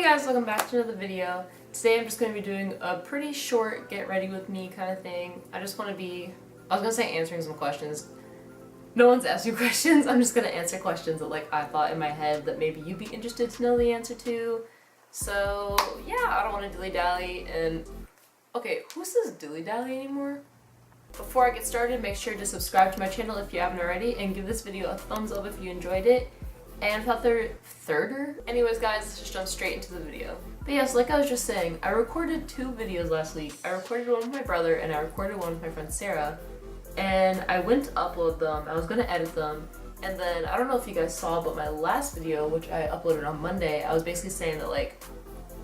guys, welcome back to another video. Today I'm just going to be doing a pretty short get ready with me kind of thing. I was going to say answering some questions. No one's asking questions. I'm just going to answer questions that I thought in my head that maybe you'd be interested to know the answer to. So yeah, I don't want to dilly-dally and... Okay, who says dilly-dally anymore? Before I get started, make sure to subscribe to my channel if you haven't already and give this video a thumbs up if you enjoyed it. And without further, anyways guys, let's just jump straight into the video. But yes, like I was just saying, I recorded 2 videos last week. I recorded one with my brother and I recorded one with my friend Sarah. And I went to upload them, I was gonna edit them, and then I don't know if you guys saw, but my last video, which I uploaded on Monday, I was basically saying that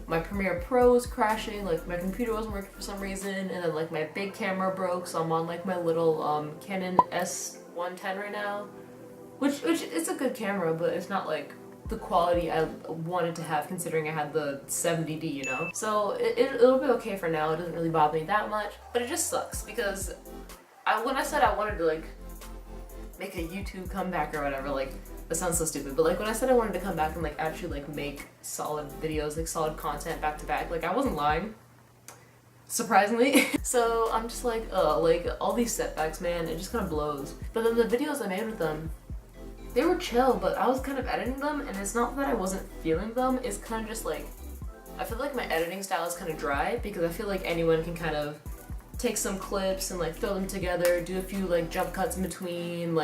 my Premiere Pro was crashing, my computer wasn't working for some reason, and then my big camera broke, so I'm on my little Canon S110 right now. Which it's a good camera, but it's not the quality I wanted to have considering I had the 70D, you know? So it'll be okay for now, it doesn't really bother me that much, but it just sucks because when I said I wanted to make a YouTube comeback or whatever, that sounds so stupid, but when I said I wanted to come back and actually make solid videos, solid content back to back, I wasn't lying. Surprisingly. So I'm just all these setbacks, man, it just kind of blows. But then the videos I made with them, they were chill, but I was kind of editing them, and it's not that I wasn't feeling them, it's kind of just I feel like my editing style is kind of dry, because I feel like anyone can kind of take some clips and throw them together, do a few jump cuts in between,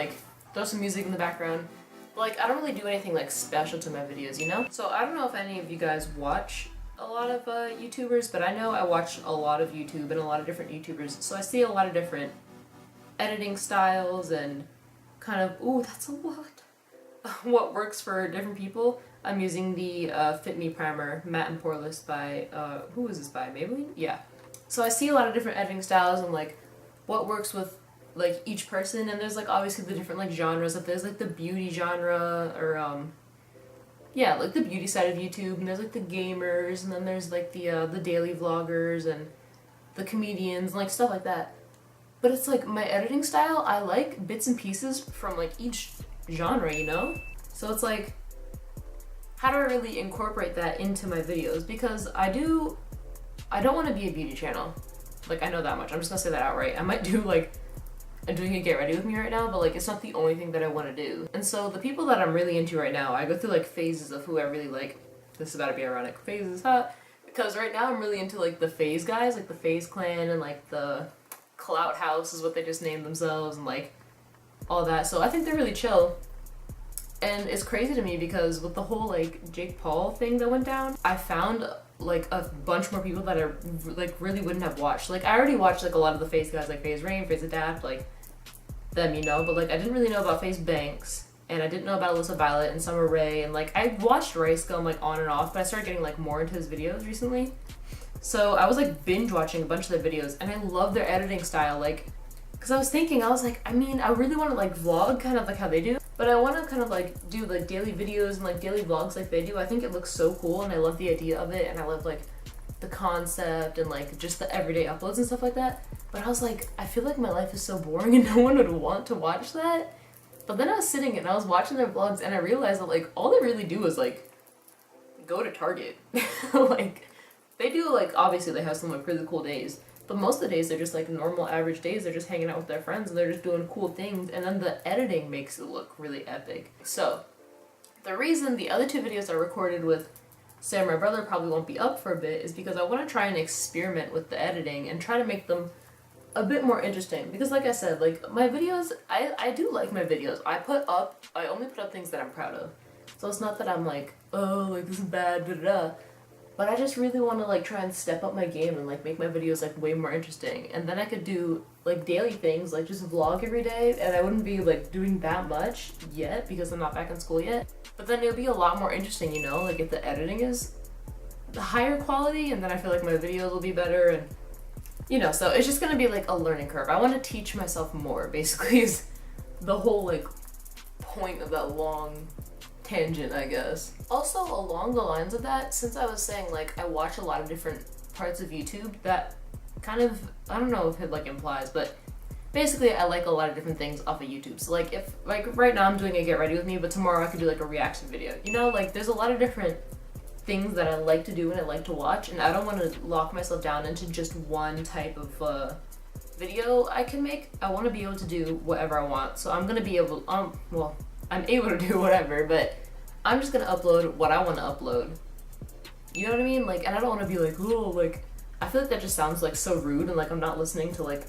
throw some music in the background. I don't really do anything special to my videos, you know? So I don't know if any of you guys watch a lot of YouTubers, but I know I watch a lot of YouTube and a lot of different YouTubers, so I see a lot of different editing styles and kind of, ooh, that's a lot. What works for different people. I'm using the Fit Me Primer Matte and Poreless by, who is this by? Maybelline? Yeah. So I see a lot of different editing styles and what works with each person, and there's obviously the different genres. There's the beauty genre, or yeah, the beauty side of YouTube, and there's the gamers, and then there's the daily vloggers and the comedians and stuff like that. But it's my editing style, I like bits and pieces from each genre, you know? So it's how do I really incorporate that into my videos? Because I don't want to be a beauty channel. I know that much. I'm just gonna say that outright. I might do I'm doing a get ready with me right now, but it's not the only thing that I want to do. And so the people that I'm really into right now, I go through phases of who I really like. This is about to be ironic. Phases, huh? Because right now I'm really into the FaZe guys, the FaZe clan, and the Clout House is what they just named themselves, and all that. So I think they're really chill. And it's crazy to me because with the whole Jake Paul thing that went down, I found a bunch more people that I really wouldn't have watched. I already watched a lot of the FaZe guys, FaZe Rain, FaZe Adapt, them, you know, but I didn't really know about FaZe Banks, and I didn't know about Alyssa Violet and Summer Rae, and I watched Ray Scum on and off, but I started getting more into his videos recently. So I was binge watching a bunch of their videos, and I love their editing style, because I was thinking, I was I mean, I really want to vlog kind of how they do, but I want to kind of do daily videos and daily vlogs they do. I think it looks so cool, and I love the idea of it, and I love the concept and just the everyday uploads and stuff like that. But I was I feel my life is so boring and no one would want to watch that. But then I was sitting and I was watching their vlogs, and I realized that all they really do is go to Target. They do obviously they have some really cool days, but most of the days they're just normal average days. They're just hanging out with their friends and they're just doing cool things, and then the editing makes it look really epic. So the reason the other 2 videos I recorded with Sarah, my brother, probably won't be up for a bit is because I want to try and experiment with the editing and try to make them a bit more interesting. Because like I said, my videos, I do like my videos. I only put up things that I'm proud of. So it's not that I'm oh, this is bad, da da da. But I just really want to try and step up my game and make my videos way more interesting. And then I could do daily things, just vlog every day, and I wouldn't be doing that much yet because I'm not back in school yet. But then it'll be a lot more interesting, you know, if the editing is the higher quality, and then I feel my videos will be better, and you know, so it's just gonna be a learning curve. I want to teach myself more, basically, is the whole point of that long tangent, I guess. Also, along the lines of that, since I was saying I watch a lot of different parts of YouTube, that kind of, I don't know if it implies, but basically I like a lot of different things off of YouTube. So if right now I'm doing a get ready with me, but tomorrow I could do a reaction video, you know, there's a lot of different things that I like to do and I like to watch, and I don't want to lock myself down into just one type of video I can make. I want to be able to do whatever I want, so I'm gonna be able, well, I'm able to do whatever, but I'm just gonna upload what I want to upload. You know what I mean? Like, and I don't want to be like, oh, like, I feel like that just sounds like so rude and like I'm not listening to like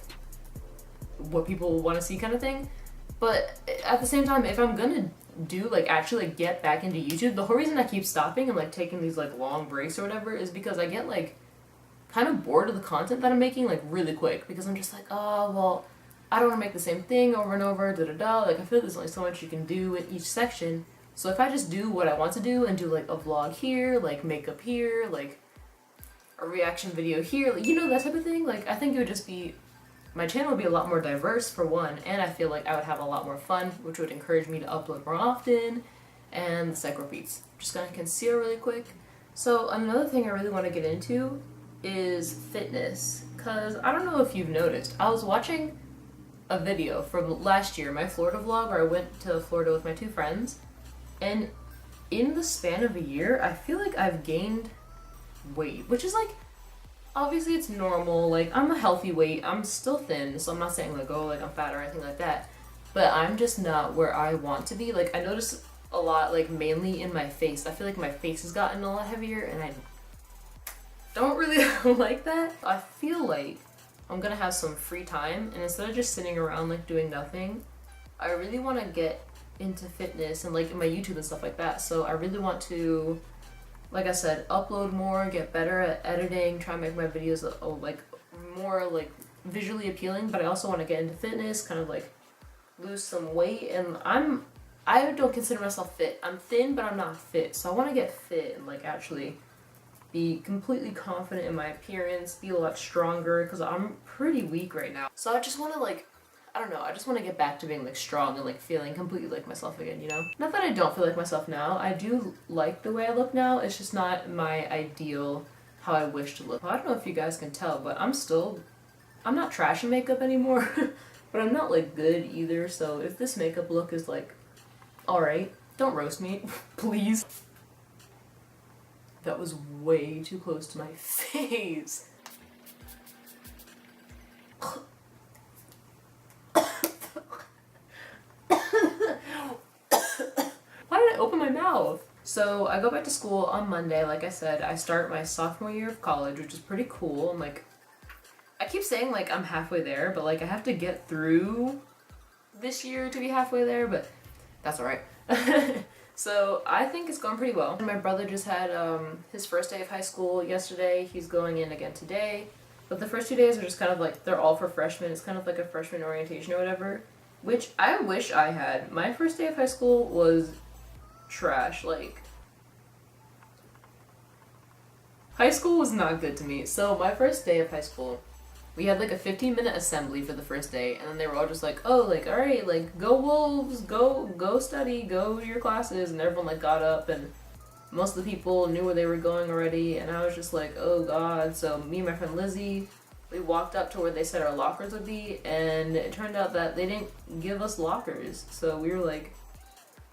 what people want to see kind of thing. But at the same time, if I'm gonna do like actually like get back into YouTube, the whole reason I keep stopping and like taking these like long breaks or whatever is because I get like kind of bored of the content that I'm making like really quick, because I'm just like, oh well, I don't want to make the same thing over and over, da da da. Like I feel like there's only so much you can do in each section. So if I just do what I want to do and do like a vlog here, like makeup here, like a reaction video here, like, you know, that type of thing, like I think it would just be, my channel would be a lot more diverse for one, and I feel like I would have a lot more fun, which would encourage me to upload more often, and the cycle repeats. Just gonna conceal really quick. So another thing I really want to get into is fitness, because I don't know if you've noticed, I was watching a video from last year, my Florida vlog, where I went to Florida with my 2 friends, and in the span of a year, I feel like I've gained weight, which is like, obviously it's normal, like I'm a healthy weight, I'm still thin, so I'm not saying like, oh, like I'm fat or anything like that, but I'm just not where I want to be. Like I notice a lot, like mainly in my face. I feel like my face has gotten a lot heavier and I don't really like that. I feel like I'm gonna have some free time, and instead of just sitting around like doing nothing, I really want to get into fitness and like in my YouTube and stuff like that. So I really want to, like I said, upload more, get better at editing, try and make my videos like more like visually appealing, but I also want to get into fitness, kind of like lose some weight. And I don't consider myself fit. I'm thin, but I'm not fit. So I want to get fit and like actually be completely confident in my appearance, be a lot stronger, because I'm pretty weak right now. So I just want to like, I don't know, I just want to get back to being like strong and like feeling completely like myself again, you know? Not that I don't feel like myself now, I do like the way I look now, it's just not my ideal how I wish to look. Well, I don't know if you guys can tell, but I'm not trash in makeup anymore, but I'm not like good either, so if this makeup look is like, alright, don't roast me, please. That was way too close to my face. Why did I open my mouth? So I go back to school on Monday, like I said. I start my sophomore year of college, which is pretty cool. I'm like, I keep saying like I'm halfway there, but like I have to get through this year to be halfway there, but that's alright. So I think it's going pretty well. My brother just had his first day of high school yesterday. He's going in again today. But the first 2 days are just kind of like, they're all for freshmen. It's kind of like a freshman orientation or whatever, which I wish I had. My first day of high school was trash. Like, high school was not good to me. So my first day of high school, we had like a 15-minute assembly for the first day, and then they were all just like, oh, like, alright, like, go Wolves, go study, go to your classes, and everyone like got up, and most of the people knew where they were going already, and I was just like, oh god. So me and my friend Lizzie, we walked up to where they said our lockers would be, and it turned out that they didn't give us lockers. So we were like,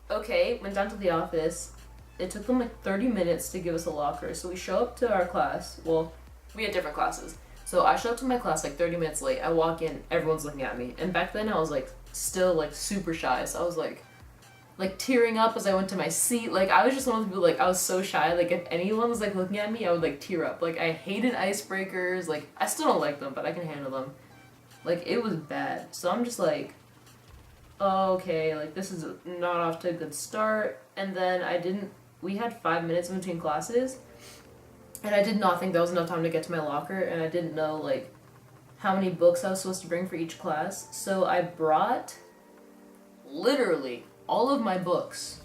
okay, went down to the office. It took them like 30 minutes to give us a locker. So we show up to our class. Well, we had different classes. So I show up to my class like 30 minutes late. I walk in, everyone's looking at me. And back then I was like still like super shy. So I was like tearing up as I went to my seat. Like I was just one of the people, like I was so shy. Like if anyone was like looking at me, I would like tear up. Like I hated icebreakers. Like I still don't like them, but I can handle them. Like it was bad. So I'm just like, oh, okay, like this is not off to a good start. And then we had 5 minutes in between classes. And I did not think that was enough time to get to my locker, and I didn't know like how many books I was supposed to bring for each class. So I brought literally all of my books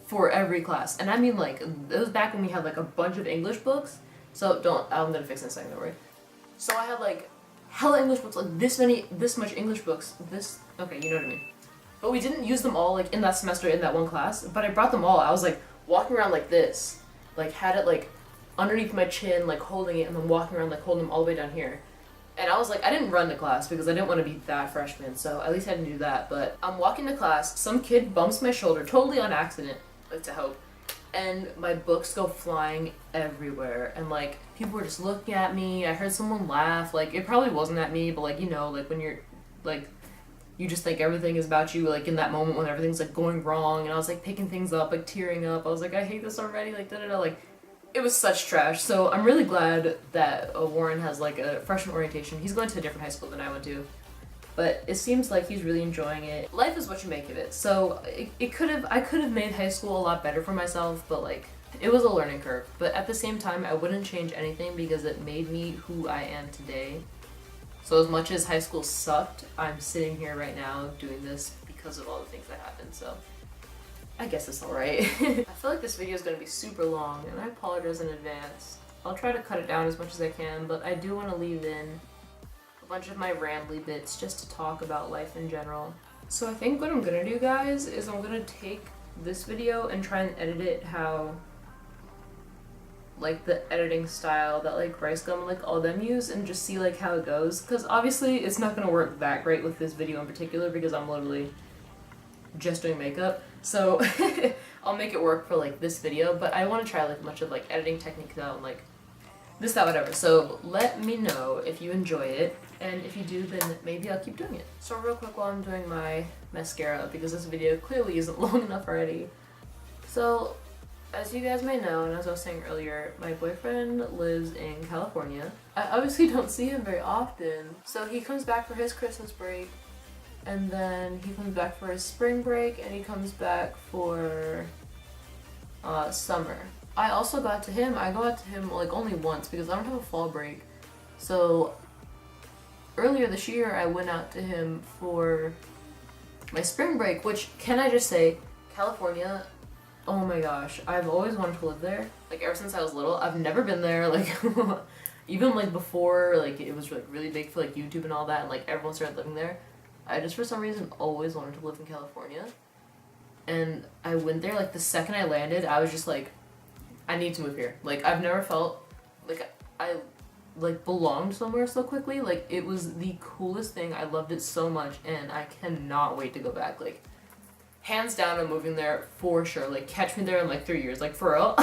for every class. And I mean like, it was back when we had like a bunch of English books. So I'm gonna fix it in a second, don't worry. So I had like hella English books, like this much English books, okay, you know what I mean. But we didn't use them all like in that semester in that one class, but I brought them all. I was like walking around like this, like had it like underneath my chin, like holding it, and then walking around like holding them all the way down here. And I was like, I didn't run to class because I didn't want to be that freshman, so at least I didn't do that. But I'm walking to class, some kid bumps my shoulder, totally on accident, like to hope. and my books go flying everywhere, and like people were just looking at me. I heard someone laugh, like it probably wasn't at me, but like, you know, like when you're like, you just think everything is about you, like in that moment when everything's like going wrong. And I was like picking things up, like tearing up. I was like, I hate this already, like da da da. Like it was such trash. So I'm really glad that Warren has like a freshman orientation. He's going to a different high school than I went to, but it seems like he's really enjoying it. Life is what you make of it. So I could have made high school a lot better for myself, but like it was a learning curve. But at the same time, I wouldn't change anything because it made me who I am today. So as much as high school sucked, I'm sitting here right now doing this because of all the things that happened. So I guess it's alright. I feel like this video is going to be super long, and I apologize in advance. I'll try to cut it down as much as I can, but I do want to leave in a bunch of my rambly bits just to talk about life in general. So I think what I'm going to do, guys, is I'm going to take this video and try and edit it how, like, the editing style that like Rice Gum and like all them use, and just see like how it goes, because obviously it's not going to work that great with this video in particular because I'm literally just doing makeup. So I'll make it work for like this video, but I want to try like a bunch of like editing techniques out and like this, that, whatever. So let me know if you enjoy it, and if you do, then maybe I'll keep doing it. So real quick while I'm doing my mascara, because this video clearly isn't long enough already. So as you guys may know, and as I was saying earlier, my boyfriend lives in California. I obviously don't see him very often. So he comes back for his Christmas break, and then he comes back for his spring break, and he comes back for summer. I also go out to him. I go out to him like only once because I don't have a fall break. So earlier this year I went out to him for my spring break, which, can I just say, California, oh my gosh, I've always wanted to live there. Like ever since I was little. I've never been there, like even like before like it was like really big for like YouTube and all that, and like everyone started living there. I just for some reason always wanted to live in California. And I went there, like the second I landed, I was just like, I need to move here. Like I've never felt like I like belonged somewhere so quickly. Like it was the coolest thing. I loved it so much, and I cannot wait to go back. Like hands down, I'm moving there for sure. Like catch me there in like 3 years, like for real.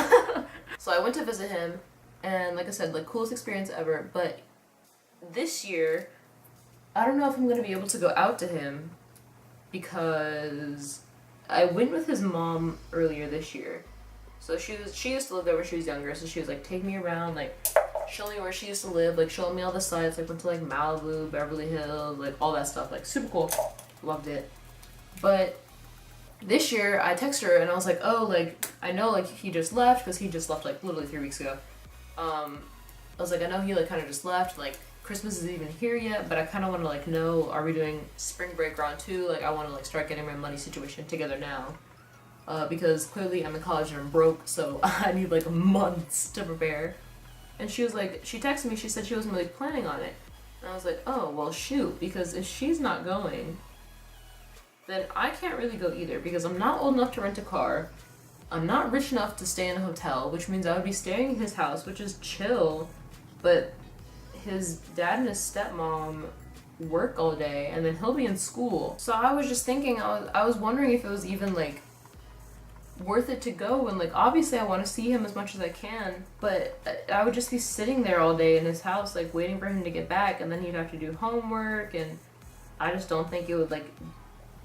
So I went to visit him, and like I said, like coolest experience ever. But this year, I don't know if I'm gonna be able to go out to him because I went with his mom earlier this year. So she used to live there when she was younger, so she was like taking me around, like showing me where she used to live, like showing me all the sites, like went to like Malibu, Beverly Hills, like all that stuff, like super cool. Loved it. But this year I texted her and I was like, oh, like I know like he just left, because he just left like literally 3 weeks ago. I was like, I know he like kind of just left, like Christmas isn't even here yet, but I kind of want to like know, are we doing spring break round 2? Like I want to like start getting my money situation together now. Because clearly I'm in college and I'm broke, so I need like months to prepare. And she was like, she texted me, she said she wasn't really planning on it. And I was like, oh, well shoot, because if she's not going, then I can't really go either, because I'm not old enough to rent a car. I'm not rich enough to stay in a hotel, which means I would be staying in his house, which is chill, but his dad and his stepmom work all day, and then he'll be in school. So I was just thinking, I was wondering if it was even like worth it to go, and like obviously I want to see him as much as I can, but I would just be sitting there all day in his house like waiting for him to get back, and then he'd have to do homework, and I just don't think it would like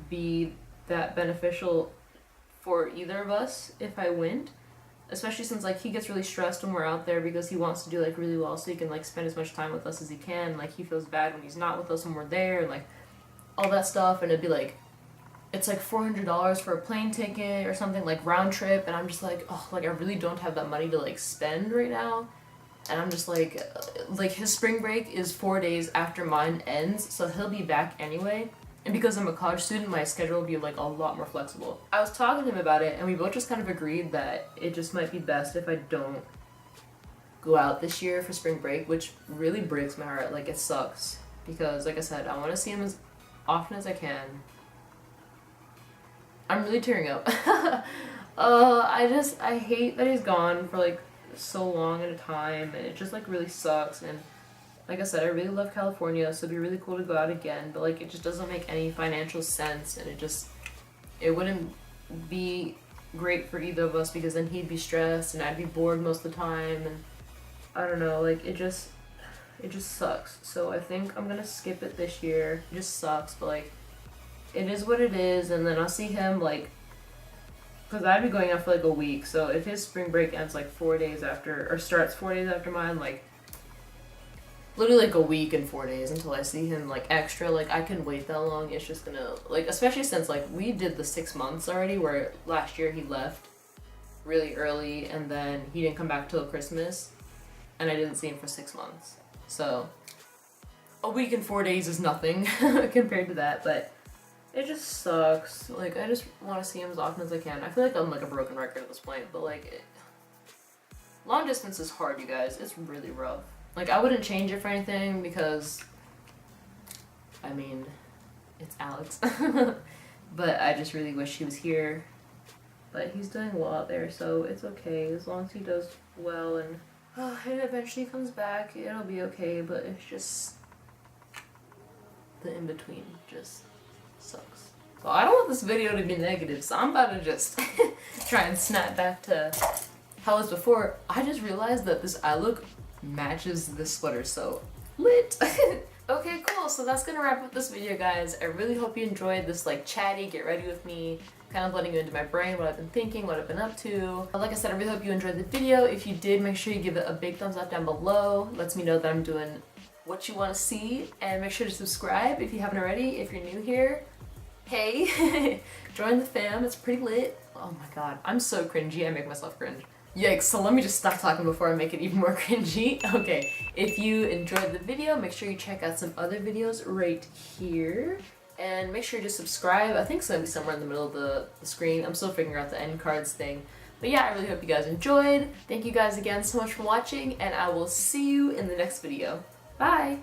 be that beneficial for either of us if I went, especially since like he gets really stressed when we're out there because he wants to do like really well so he can like spend as much time with us as he can. Like he feels bad when he's not with us when we're there, and like all that stuff, and it'd be like, it's like $400 for a plane ticket or something, like round trip, and I'm just like, oh, like I really don't have that money to like spend right now. And I'm just like his spring break is 4 days after mine ends, so he'll be back anyway. And because I'm a college student, my schedule will be like a lot more flexible. I was talking to him about it, and we both just kind of agreed that it just might be best if I don't go out this year for spring break, which really breaks my heart. Like it sucks because, like I said, I want to see him as often as I can. I'm really tearing up. I hate that he's gone for like so long at a time, and it just like really sucks. And like I said, I really love California, so it'd be really cool to go out again, but like it just doesn't make any financial sense, and it wouldn't be great for either of us because then he'd be stressed and I'd be bored most of the time, and I don't know, like it just sucks. So I think I'm gonna skip it this year. It just sucks, but like it is what it is. And then I'll see him like, because I'd be going out for like a week, so if his spring break ends like 4 days after, or starts 4 days after mine, like literally like a week and 4 days until I see him like extra, like I can wait that long. It's just gonna, like, especially since like we did the 6 months already, where last year he left really early and then he didn't come back till Christmas and I didn't see him for 6 months. So a week and 4 days is nothing compared to that, but it just sucks. Like I just want to see him as often as I can. I feel like I'm like a broken record at this point, but like long distance is hard, you guys. It's really rough. Like, I wouldn't change it for anything because, I mean, it's Alex. But I just really wish he was here. But he's doing well out there, so it's okay. As long as he does well and it eventually comes back, it'll be okay. But it's just, the in-between just sucks. So I don't want this video to be negative, so I'm about to just try and snap back to how it was before. I just realized that this eye look matches this sweater, so lit. Okay, cool, so that's gonna wrap up this video, guys. I really hope you enjoyed this like chatty get ready with me, kind of letting you into my brain, what I've been thinking, what I've been up to. Like I said, I really hope you enjoyed the video. If you did, make sure you give it a big thumbs up down below. Lets me know that I'm doing what you want to see, and make sure to subscribe if you haven't already. If you're new here, hey, join the fam, it's pretty lit. Oh my god, I'm so cringy, I make myself cringe. Yikes, so let me just stop talking before I make it even more cringy. Okay, if you enjoyed the video, make sure you check out some other videos right here. And make sure to subscribe. I think it's gonna be somewhere in the middle of the screen. I'm still figuring out the end cards thing. But yeah, I really hope you guys enjoyed. Thank you guys again so much for watching, and I will see you in the next video. Bye!